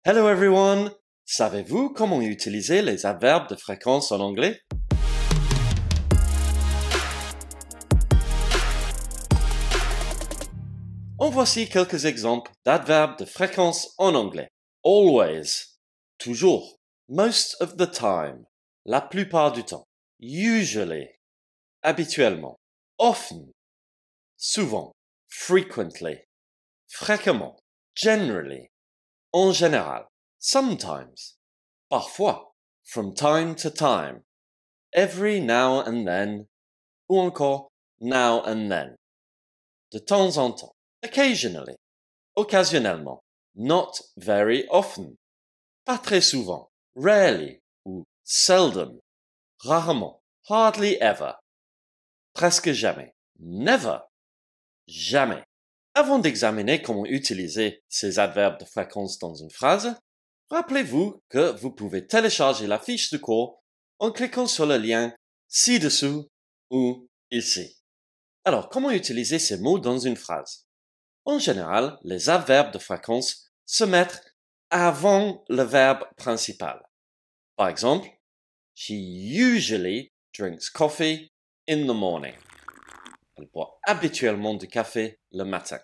Hello everyone! Savez-vous comment utiliser les adverbes de fréquence en anglais? En voici quelques exemples d'adverbes de fréquence en anglais. Always, toujours. Most of the time, la plupart du temps. Usually, habituellement. Often, souvent. Frequently, fréquemment. Generally, en général. Sometimes, parfois. From time to time. Every now and then, ou encore now and then. De temps en temps. Occasionally. Occasionnellement. Not very often. Pas très souvent. Rarely ou seldom. Rarement. Hardly ever. Presque jamais. Never. Jamais. Avant d'examiner comment utiliser ces adverbes de fréquence dans une phrase, rappelez-vous que vous pouvez télécharger la fiche de cours en cliquant sur le lien ci-dessous ou ici. Alors, comment utiliser ces mots dans une phrase? En général, les adverbes de fréquence se mettent avant le verbe principal. Par exemple, she usually drinks coffee in the morning. Elle boit habituellement du café le matin.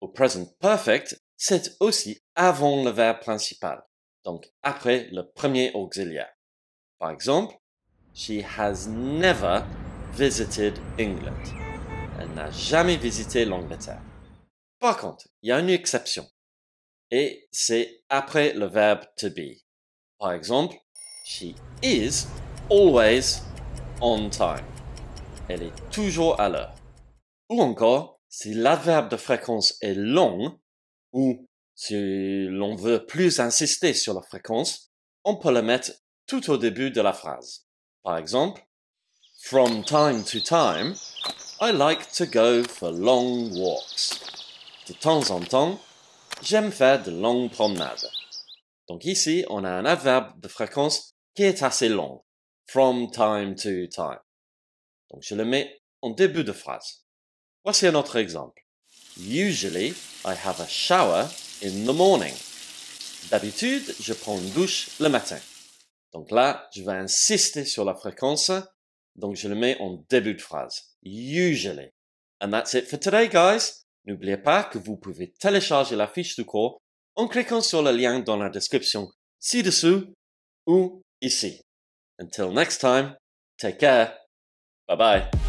Au present perfect, c'est aussi avant le verbe principal, donc après le premier auxiliaire. Par exemple, she has never visited England. Elle n'a jamais visité l'Angleterre. Par contre, il y a une exception, et c'est après le verbe to be. Par exemple, she is always on time. Elle est toujours à l'heure. Ou encore, si l'adverbe de fréquence est long, ou si l'on veut plus insister sur la fréquence, on peut le mettre tout au début de la phrase. Par exemple, from time to time, I like to go for long walks. De temps en temps, j'aime faire de longues promenades. Donc ici, on a un adverbe de fréquence qui est assez long. From time to time. Donc je le mets en début de phrase. Voici un autre exemple. Usually, I have a shower in the morning. D'habitude, je prends une douche le matin. Donc là, je vais insister sur la fréquence. Donc je le mets en début de phrase. Usually. And that's it for today, guys. N'oubliez pas que vous pouvez télécharger la fiche de cours en cliquant sur le lien dans la description ci-dessous ou ici. Until next time, take care. Bye bye.